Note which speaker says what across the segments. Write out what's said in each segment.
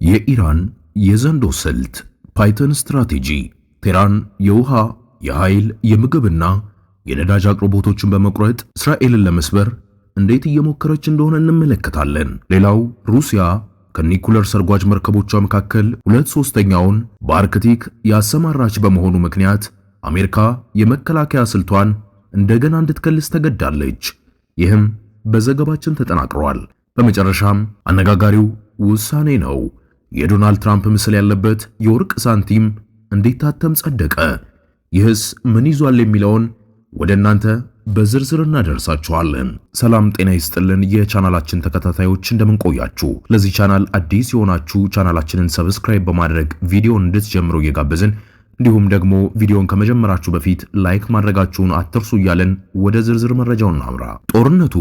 Speaker 1: የኢራን የዘንዶ ስልት ፓይተን ስትራቴጂ ቴህራን የውሃ፣ የኃይል፣ የምግብና የነዳጅ አቅርቦቶችን በመቁረጥ እስራኤልን ለመስበር እንዴት እየሞከረች እንደሆነ እንመለከታለን። ሌላው ሩሲያ ከኒኩለር ሰርጓጅ መርከቦቿ መካከል 2/3ኛውን በአርክቲክ ያሰማራች በመሆኑ ምክንያት አሜሪካ የመከላከያ ስልቷን እንደገና እንድትከልስ ተገዳለች። ይህም በዘገባችን ተጠናቅሯል። በመጨረሻም አነጋጋሪው ውሳኔ ነው። የዶናልድ ትራምፕ ምስል ያለበት የወርቅ ሳንቲም እንዲታተም ጸደቀ። ይህስ ምን ይዟል የሚለውን ወደ እናንተ በዝርዝር እናደርሳችኋለን። ሰላም ጤና ይስጥልን የቻናላችን ተከታታዮች እንደምን ቆያችሁ? ለዚህ ቻናል አዲስ የሆናችሁ ቻናላችንን ሰብስክራይብ በማድረግ ቪዲዮን እንድትጀምሩ እየጋበዝን እንዲሁም ደግሞ ቪዲዮን ከመጀመራችሁ በፊት ላይክ ማድረጋችሁን አትርሱ እያለን ወደ ዝርዝር መረጃው እናምራ። ጦርነቱ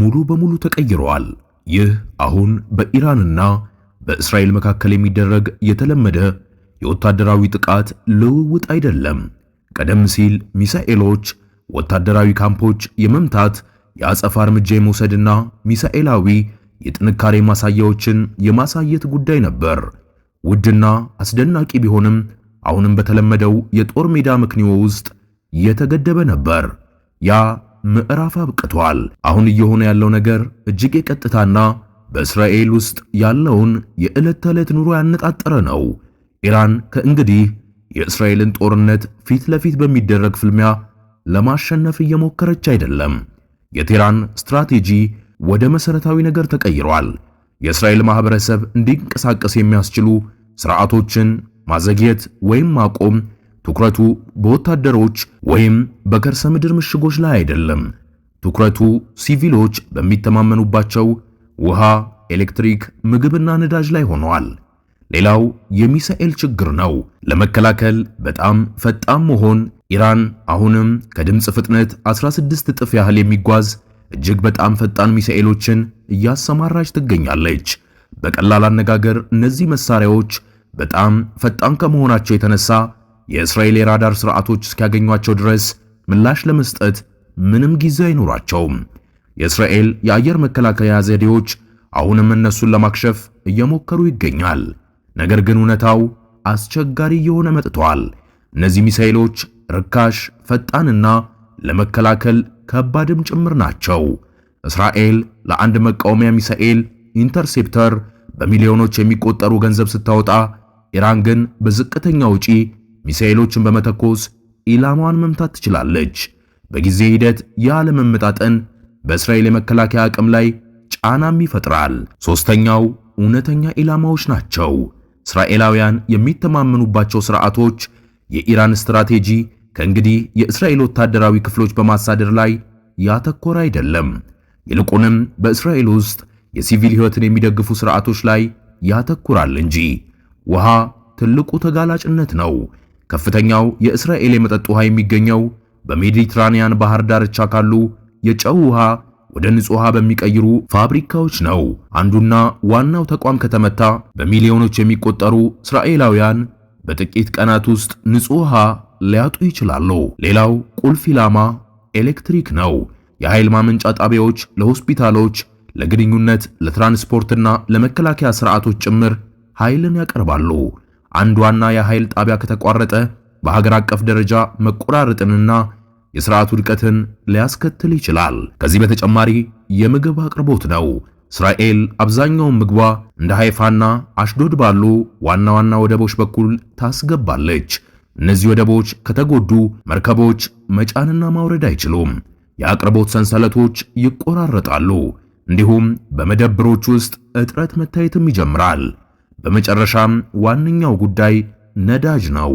Speaker 1: ሙሉ በሙሉ ተቀይሯል። ይህ አሁን በኢራንና በእስራኤል መካከል የሚደረግ የተለመደ የወታደራዊ ጥቃት ልውውጥ አይደለም። ቀደም ሲል ሚሳኤሎች ወታደራዊ ካምፖች የመምታት የአጸፋ እርምጃ የመውሰድና ሚሳኤላዊ የጥንካሬ ማሳያዎችን የማሳየት ጉዳይ ነበር። ውድና አስደናቂ ቢሆንም አሁንም በተለመደው የጦር ሜዳ ምክንዮ ውስጥ የተገደበ ነበር። ያ ምዕራፍ አብቅቷል። አሁን እየሆነ ያለው ነገር እጅግ የቀጥታና በእስራኤል ውስጥ ያለውን የዕለት ተዕለት ኑሮ ያነጣጠረ ነው። ኢራን ከእንግዲህ የእስራኤልን ጦርነት ፊት ለፊት በሚደረግ ፍልሚያ ለማሸነፍ እየሞከረች አይደለም። የቴህራን ስትራቴጂ ወደ መሰረታዊ ነገር ተቀይሯል። የእስራኤል ማህበረሰብ እንዲንቀሳቀስ የሚያስችሉ ስርዓቶችን ማዘግየት ወይም ማቆም፣ ትኩረቱ በወታደሮች ወይም በከርሰ ምድር ምሽጎች ላይ አይደለም። ትኩረቱ ሲቪሎች በሚተማመኑባቸው ውሃ፣ ኤሌክትሪክ፣ ምግብና ነዳጅ ላይ ሆኗል። ሌላው የሚሳኤል ችግር ነው። ለመከላከል በጣም ፈጣን መሆን። ኢራን አሁንም ከድምፅ ፍጥነት 16 እጥፍ ያህል የሚጓዝ እጅግ በጣም ፈጣን ሚሳኤሎችን እያሰማራች ትገኛለች። በቀላል አነጋገር እነዚህ መሳሪያዎች በጣም ፈጣን ከመሆናቸው የተነሳ የእስራኤል የራዳር ስርዓቶች እስኪያገኟቸው ድረስ ምላሽ ለመስጠት ምንም ጊዜ አይኖራቸውም። የእስራኤል የአየር መከላከያ ዘዴዎች አሁንም እነሱን ለማክሸፍ እየሞከሩ ይገኛል። ነገር ግን እውነታው አስቸጋሪ እየሆነ መጥቷል። እነዚህ ሚሳኤሎች ርካሽ፣ ፈጣንና ለመከላከል ከባድም ጭምር ናቸው። እስራኤል ለአንድ መቃወሚያ ሚሳኤል ኢንተርሴፕተር በሚሊዮኖች የሚቆጠሩ ገንዘብ ስታወጣ፣ ኢራን ግን በዝቅተኛ ወጪ ሚሳኤሎችን በመተኮስ ኢላማዋን መምታት ትችላለች። በጊዜ ሂደት ያለመመጣጠን በእስራኤል የመከላከያ አቅም ላይ ጫናም ይፈጥራል። ሶስተኛው እውነተኛ ኢላማዎች ናቸው። እስራኤላውያን የሚተማመኑባቸው ስርዓቶች። የኢራን ስትራቴጂ ከእንግዲህ የእስራኤል ወታደራዊ ክፍሎች በማሳደር ላይ ያተኮረ አይደለም። ይልቁንም በእስራኤል ውስጥ የሲቪል ሕይወትን የሚደግፉ ስርዓቶች ላይ ያተኩራል እንጂ። ውሃ ትልቁ ተጋላጭነት ነው። ከፍተኛው የእስራኤል የመጠጥ ውሃ የሚገኘው በሜዲትራኒያን ባህር ዳርቻ ካሉ የጨው ውሃ ወደ ንጹህ ውሃ በሚቀይሩ ፋብሪካዎች ነው። አንዱና ዋናው ተቋም ከተመታ በሚሊዮኖች የሚቆጠሩ እስራኤላውያን በጥቂት ቀናት ውስጥ ንጹህ ውሃ ሊያጡ ይችላሉ። ሌላው ቁልፍ ኢላማ ኤሌክትሪክ ነው። የኃይል ማመንጫ ጣቢያዎች ለሆስፒታሎች፣ ለግንኙነት፣ ለትራንስፖርትና ለመከላከያ ስርዓቶች ጭምር ኃይልን ያቀርባሉ። አንድ ዋና የኃይል ጣቢያ ከተቋረጠ በሀገር አቀፍ ደረጃ መቆራረጥንና የሥርዓቱ ውድቀትን ሊያስከትል ይችላል። ከዚህ በተጨማሪ የምግብ አቅርቦት ነው። እስራኤል አብዛኛውን ምግቧ እንደ ሃይፋና አሽዶድ ባሉ ዋና ዋና ወደቦች በኩል ታስገባለች። እነዚህ ወደቦች ከተጎዱ መርከቦች መጫንና ማውረድ አይችሉም። የአቅርቦት ሰንሰለቶች ይቆራረጣሉ። እንዲሁም በመደብሮች ውስጥ እጥረት መታየትም ይጀምራል። በመጨረሻም ዋነኛው ጉዳይ ነዳጅ ነው።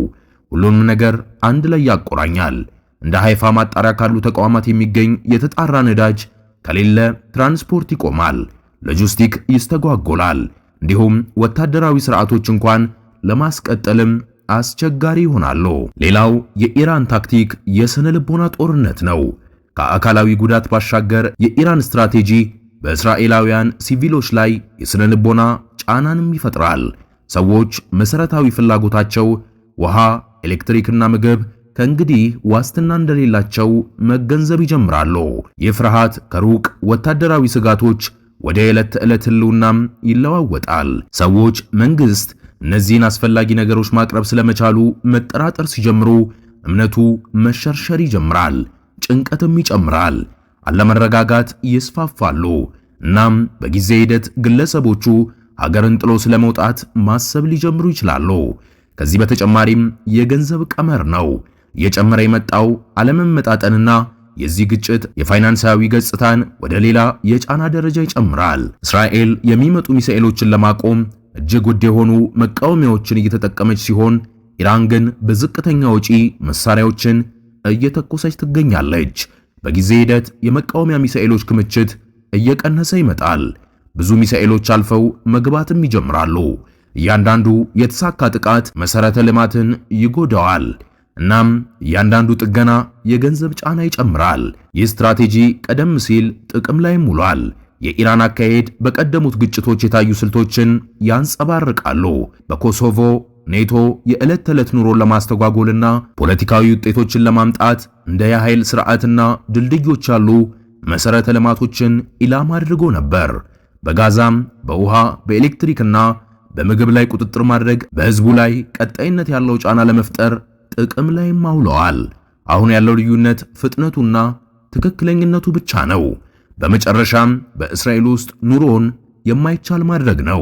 Speaker 1: ሁሉንም ነገር አንድ ላይ ያቆራኛል። እንደ ሃይፋ ማጣሪያ ካሉ ተቋማት የሚገኝ የተጣራ ነዳጅ ከሌለ ትራንስፖርት ይቆማል፣ ሎጂስቲክ ይስተጓጎላል። እንዲሁም ወታደራዊ ስርዓቶች እንኳን ለማስቀጠልም አስቸጋሪ ይሆናሉ። ሌላው የኢራን ታክቲክ የስነ ልቦና ጦርነት ነው። ከአካላዊ ጉዳት ባሻገር የኢራን ስትራቴጂ በእስራኤላውያን ሲቪሎች ላይ የስነ ልቦና ጫናንም ይፈጥራል። ሰዎች መሰረታዊ ፍላጎታቸው ውሃ፣ ኤሌክትሪክና ምግብ ከእንግዲህ ዋስትና እንደሌላቸው መገንዘብ ይጀምራሉ። ይህ ፍርሃት ከሩቅ ወታደራዊ ስጋቶች ወደ ዕለት ተዕለት ህልውናም ይለዋወጣል። ሰዎች መንግስት እነዚህን አስፈላጊ ነገሮች ማቅረብ ስለመቻሉ መጠራጠር ሲጀምሩ እምነቱ መሸርሸር ይጀምራል፣ ጭንቀትም ይጨምራል፣ አለመረጋጋት ይስፋፋሉ። እናም በጊዜ ሂደት ግለሰቦቹ ሀገርን ጥሎ ስለመውጣት ማሰብ ሊጀምሩ ይችላሉ። ከዚህ በተጨማሪም የገንዘብ ቀመር ነው። እየጨመረ የመጣው አለመመጣጠንና የዚህ ግጭት የፋይናንሳዊ ገጽታን ወደ ሌላ የጫና ደረጃ ይጨምራል። እስራኤል የሚመጡ ሚሳኤሎችን ለማቆም እጅግ ውድ የሆኑ መቃወሚያዎችን እየተጠቀመች ሲሆን፣ ኢራን ግን በዝቅተኛ ወጪ መሳሪያዎችን እየተኮሰች ትገኛለች። በጊዜ ሂደት የመቃወሚያ ሚሳኤሎች ክምችት እየቀነሰ ይመጣል። ብዙ ሚሳኤሎች አልፈው መግባትም ይጀምራሉ። እያንዳንዱ የተሳካ ጥቃት መሰረተ ልማትን ይጎዳዋል። እናም እያንዳንዱ ጥገና የገንዘብ ጫና ይጨምራል። ይህ ስትራቴጂ ቀደም ሲል ጥቅም ላይ ውሏል። የኢራን አካሄድ በቀደሙት ግጭቶች የታዩ ስልቶችን ያንጸባርቃሉ። በኮሶቮ ኔቶ የዕለት ተዕለት ኑሮን ለማስተጓጎልና ፖለቲካዊ ውጤቶችን ለማምጣት እንደ የኃይል ስርዓትና ድልድዮች ያሉ መሰረተ ልማቶችን ኢላማ አድርጎ ነበር። በጋዛም በውሃ በኤሌክትሪክና በምግብ ላይ ቁጥጥር ማድረግ በህዝቡ ላይ ቀጣይነት ያለው ጫና ለመፍጠር ጥቅም ላይ ማውለዋል። አሁን ያለው ልዩነት ፍጥነቱና ትክክለኛነቱ ብቻ ነው። በመጨረሻም በእስራኤል ውስጥ ኑሮን የማይቻል ማድረግ ነው።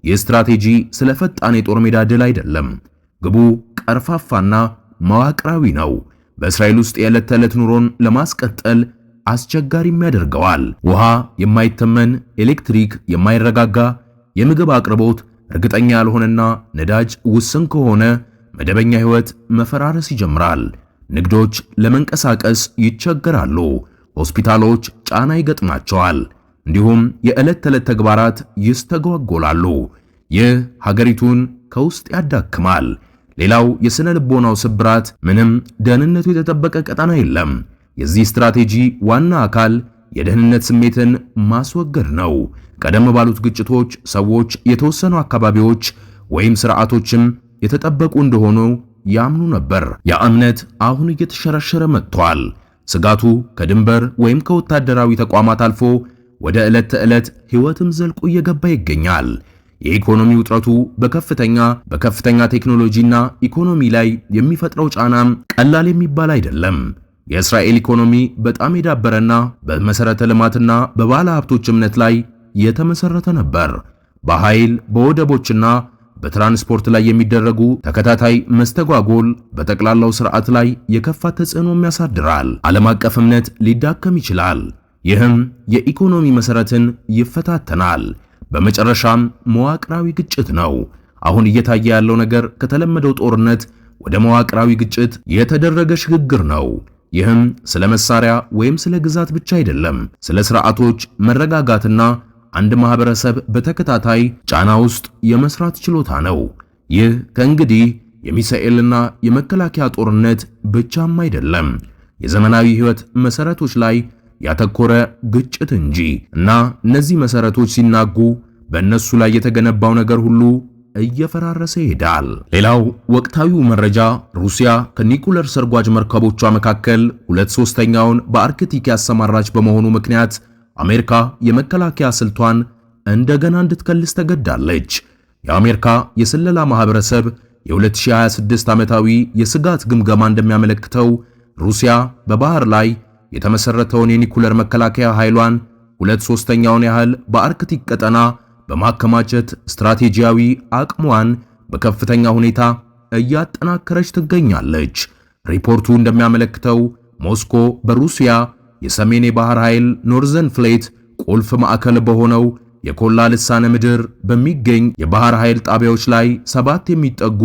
Speaker 1: ይህ ስትራቴጂ ስለ ፈጣን የጦር ሜዳ ድል አይደለም። ግቡ ቀርፋፋና መዋቅራዊ ነው። በእስራኤል ውስጥ የዕለት ተዕለት ኑሮን ለማስቀጠል አስቸጋሪም ያደርገዋል። ውሃ የማይተመን፣ ኤሌክትሪክ የማይረጋጋ፣ የምግብ አቅርቦት እርግጠኛ ያልሆነና ነዳጅ ውስን ከሆነ መደበኛ ህይወት መፈራረስ ይጀምራል። ንግዶች ለመንቀሳቀስ ይቸገራሉ። ሆስፒታሎች ጫና ይገጥማቸዋል። እንዲሁም የዕለት ተዕለት ተግባራት ይስተጓጎላሉ። ይህ ሀገሪቱን ከውስጥ ያዳክማል። ሌላው የስነ ልቦናው ስብራት፣ ምንም ደህንነቱ የተጠበቀ ቀጠና የለም። የዚህ ስትራቴጂ ዋና አካል የደህንነት ስሜትን ማስወገድ ነው። ቀደም ባሉት ግጭቶች ሰዎች የተወሰኑ አካባቢዎች ወይም ስርዓቶችም የተጠበቁ እንደሆኑ ያምኑ ነበር። ያ እምነት አሁን እየተሸረሸረ መጥቷል። ስጋቱ ከድንበር ወይም ከወታደራዊ ተቋማት አልፎ ወደ ዕለት ተዕለት ህይወትም ዘልቆ እየገባ ይገኛል። የኢኮኖሚ ውጥረቱ በከፍተኛ ቴክኖሎጂና ኢኮኖሚ ላይ የሚፈጥረው ጫናም ቀላል የሚባል አይደለም። የእስራኤል ኢኮኖሚ በጣም የዳበረና በመሰረተ ልማትና በባለ ሀብቶች እምነት ላይ የተመሰረተ ነበር። በኃይል በወደቦችና በትራንስፖርት ላይ የሚደረጉ ተከታታይ መስተጓጎል በጠቅላላው ስርዓት ላይ የከፋ ተጽዕኖም ያሳድራል። ዓለም አቀፍ እምነት ሊዳከም ይችላል። ይህም የኢኮኖሚ መሰረትን ይፈታተናል። በመጨረሻም መዋቅራዊ ግጭት ነው። አሁን እየታየ ያለው ነገር ከተለመደው ጦርነት ወደ መዋቅራዊ ግጭት የተደረገ ሽግግር ነው። ይህም ስለ መሳሪያ ወይም ስለ ግዛት ብቻ አይደለም፣ ስለ ስርዓቶች መረጋጋትና አንድ ማህበረሰብ በተከታታይ ጫና ውስጥ የመስራት ችሎታ ነው። ይህ ከእንግዲህ የሚሳኤልና የመከላከያ ጦርነት ብቻም አይደለም፣ የዘመናዊ ህይወት መሰረቶች ላይ ያተኮረ ግጭት እንጂ። እና እነዚህ መሰረቶች ሲናጉ በእነሱ ላይ የተገነባው ነገር ሁሉ እየፈራረሰ ይሄዳል። ሌላው ወቅታዊው መረጃ ሩሲያ ከኒኩለር ሰርጓጅ መርከቦቿ መካከል 2/3ኛውን በአርክቲክ ያሰማራች በመሆኑ ምክንያት አሜሪካ የመከላከያ ስልቷን እንደገና እንድትከልስ ተገዳለች። የአሜሪካ የስለላ ማህበረሰብ የ2026 ዓመታዊ የስጋት ግምገማ እንደሚያመለክተው ሩሲያ በባህር ላይ የተመሰረተውን የኒኩለር መከላከያ ኃይሏን 2/3ኛውን ያህል በአርክቲክ ቀጠና በማከማቸት ስትራቴጂያዊ አቅሟን በከፍተኛ ሁኔታ እያጠናከረች ትገኛለች። ሪፖርቱ እንደሚያመለክተው ሞስኮ በሩሲያ የሰሜን የባህር ኃይል ኖርዘርን ፍሌት ቁልፍ ማዕከል በሆነው የኮላ ልሳነ ምድር በሚገኝ የባህር ኃይል ጣቢያዎች ላይ 7 የሚጠጉ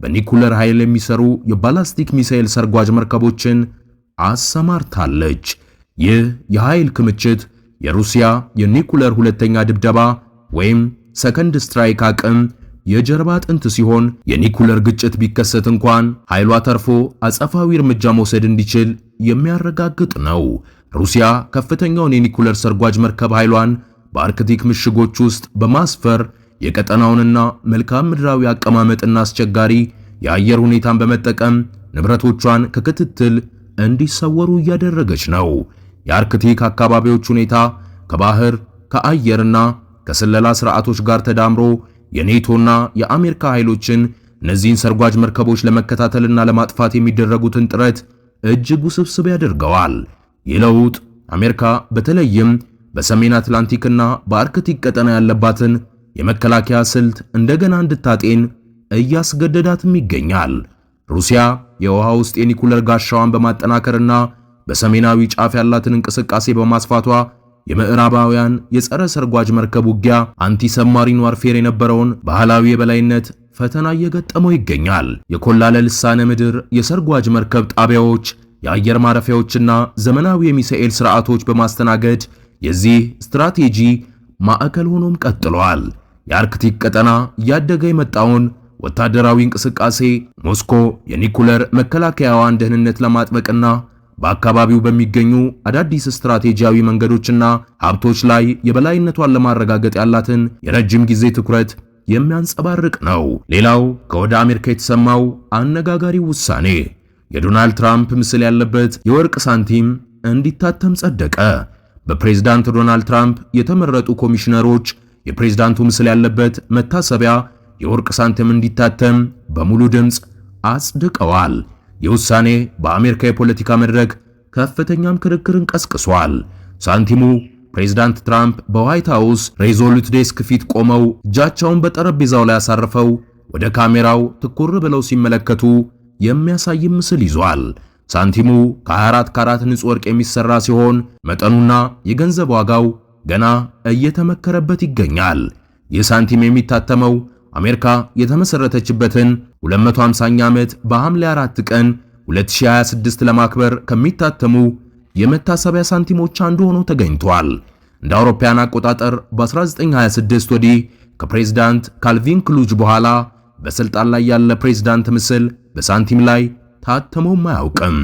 Speaker 1: በኒኩለር ኃይል የሚሰሩ የባላስቲክ ሚሳኤል ሰርጓጅ መርከቦችን አሰማርታለች። ይህ የኃይል ክምችት የሩሲያ የኒኩለር ሁለተኛ ድብደባ ወይም ሰከንድ ስትራይክ አቅም የጀርባ አጥንት ሲሆን የኒኩለር ግጭት ቢከሰት እንኳን ኃይሏ ተርፎ አጸፋዊ እርምጃ መውሰድ እንዲችል የሚያረጋግጥ ነው። ሩሲያ ከፍተኛውን የኒኩለር ሰርጓጅ መርከብ ኃይሏን በአርክቲክ ምሽጎች ውስጥ በማስፈር የቀጠናውንና መልክዓ ምድራዊ አቀማመጥና አስቸጋሪ የአየር ሁኔታን በመጠቀም ንብረቶቿን ከክትትል እንዲሰወሩ እያደረገች ነው። የአርክቲክ አካባቢዎች ሁኔታ ከባህር ከአየርና ከስለላ ስርዓቶች ጋር ተዳምሮ የኔቶና የአሜሪካ ኃይሎችን እነዚህን ሰርጓጅ መርከቦች ለመከታተልና ለማጥፋት የሚደረጉትን ጥረት እጅግ ውስብስብ ያደርገዋል። ይህ ለውጥ አሜሪካ በተለይም በሰሜን አትላንቲክና በአርክቲክ ቀጠና ያለባትን የመከላከያ ስልት እንደገና እንድታጤን እያስገደዳትም ይገኛል። ሩሲያ የውሃ ውስጥ የኒኩለር ጋሻዋን በማጠናከርና በሰሜናዊ ጫፍ ያላትን እንቅስቃሴ በማስፋቷ የምዕራባውያን የጸረ ሰርጓጅ መርከብ ውጊያ አንቲሰብማሪን ዋርፌር የነበረውን ባህላዊ የበላይነት ፈተና እየገጠመው ይገኛል። የኮላለ ልሳነ ምድር የሰርጓጅ መርከብ ጣቢያዎች፣ የአየር ማረፊያዎችና ዘመናዊ የሚሳኤል ስርዓቶች በማስተናገድ የዚህ ስትራቴጂ ማዕከል ሆኖም ቀጥሏል። የአርክቲክ ቀጠና እያደገ የመጣውን ወታደራዊ እንቅስቃሴ ሞስኮ የኒኩለር መከላከያዋን ደህንነት ለማጥበቅና በአካባቢው በሚገኙ አዳዲስ ስትራቴጂያዊ መንገዶችና ሀብቶች ላይ የበላይነቷን ለማረጋገጥ ያላትን የረጅም ጊዜ ትኩረት የሚያንጸባርቅ ነው። ሌላው ከወደ አሜሪካ የተሰማው አነጋጋሪ ውሳኔ የዶናልድ ትራምፕ ምስል ያለበት የወርቅ ሳንቲም እንዲታተም ጸደቀ። በፕሬዝዳንት ዶናልድ ትራምፕ የተመረጡ ኮሚሽነሮች የፕሬዝዳንቱ ምስል ያለበት መታሰቢያ የወርቅ ሳንቲም እንዲታተም በሙሉ ድምፅ አጽድቀዋል። ይህ ውሳኔ በአሜሪካ የፖለቲካ መድረክ ከፍተኛም ክርክርን ቀስቅሷል። ሳንቲሙ ፕሬዝዳንት ትራምፕ በዋይት ሃውስ ሬዞሉት ዴስክ ፊት ቆመው እጃቸውን በጠረጴዛው ላይ አሳርፈው ወደ ካሜራው ትኩር ብለው ሲመለከቱ የሚያሳይ ምስል ይዟል። ሳንቲሙ ከ24 ካራት ንጹህ ወርቅ የሚሰራ ሲሆን መጠኑና የገንዘብ ዋጋው ገና እየተመከረበት ይገኛል። ይህ ሳንቲም የሚታተመው አሜሪካ የተመሰረተችበትን 250ኛ ዓመት በሐምሌ 4 ቀን 2026 ለማክበር ከሚታተሙ የመታሰቢያ ሳንቲሞች አንዱ ሆኖ ተገኝቷል። እንደ አውሮፓውያን አቆጣጠር በ1926 ወዲህ ከፕሬዝዳንት ካልቪን ክሉጅ በኋላ በስልጣን ላይ ያለ ፕሬዝዳንት ምስል በሳንቲም ላይ ታተሞም አያውቅም።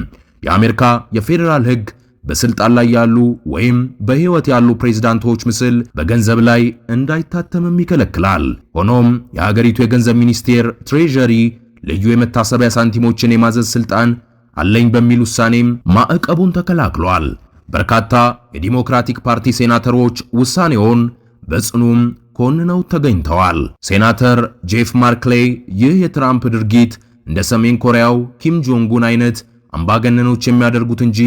Speaker 1: የአሜሪካ የፌዴራል ሕግ በስልጣን ላይ ያሉ ወይም በሕይወት ያሉ ፕሬዝዳንቶች ምስል በገንዘብ ላይ እንዳይታተምም ይከለክላል። ሆኖም የሀገሪቱ የገንዘብ ሚኒስቴር ትሬዠሪ ልዩ የመታሰቢያ ሳንቲሞችን የማዘዝ ስልጣን አለኝ በሚል ውሳኔም ማዕቀቡን ተከላክሏል። በርካታ የዲሞክራቲክ ፓርቲ ሴናተሮች ውሳኔውን በጽኑም ኮንነው ተገኝተዋል። ሴናተር ጄፍ ማርክሌይ ይህ የትራምፕ ድርጊት እንደ ሰሜን ኮሪያው ኪም ጆንጉን አይነት አምባገነኖች የሚያደርጉት እንጂ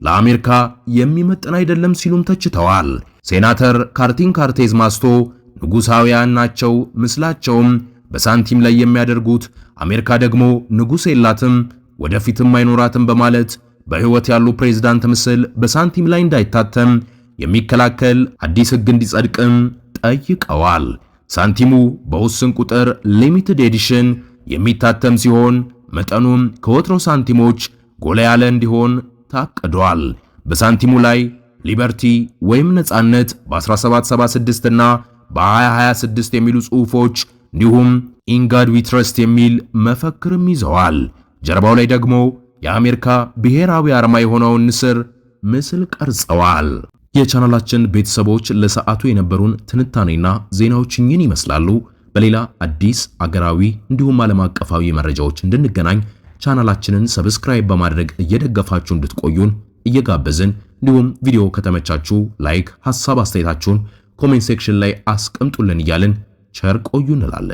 Speaker 1: ለአሜሪካ የሚመጥን አይደለም ሲሉም ተችተዋል። ሴናተር ካርቲን ካርቴዝ ማስቶ ንጉሳውያን ናቸው፣ ምስላቸውም በሳንቲም ላይ የሚያደርጉት አሜሪካ ደግሞ ንጉስ የላትም ወደፊትም አይኖራትም በማለት በሕይወት ያሉ ፕሬዝዳንት ምስል በሳንቲም ላይ እንዳይታተም የሚከላከል አዲስ ሕግ እንዲጸድቅም ጠይቀዋል። ሳንቲሙ በውስን ቁጥር ሊሚትድ ኤዲሽን የሚታተም ሲሆን መጠኑም ከወትሮ ሳንቲሞች ጎላ ያለ እንዲሆን ታቅዷል። በሳንቲሙ ላይ ሊበርቲ ወይም ነጻነት በ1776 እና በ2026 የሚሉ ጽሑፎች እንዲሁም ኢንጋድ ዊ ትረስት የሚል መፈክርም ይዘዋል። ጀርባው ላይ ደግሞ የአሜሪካ ብሔራዊ አርማ የሆነውን ንስር ምስል ቀርጸዋል። የቻናላችን ቤተሰቦች ለሰዓቱ የነበሩን ትንታኔና ዜናዎች እኚህን ይመስላሉ። በሌላ አዲስ አገራዊ እንዲሁም ዓለም አቀፋዊ መረጃዎች እንድንገናኝ ቻናላችንን ሰብስክራይብ በማድረግ እየደገፋችሁ እንድትቆዩን እየጋበዝን እንዲሁም ቪዲዮ ከተመቻችሁ ላይክ፣ ሐሳብ አስተያየታችሁን ኮሜንት ሴክሽን ላይ አስቀምጡልን እያልን ቸር ቆዩ እንላለን።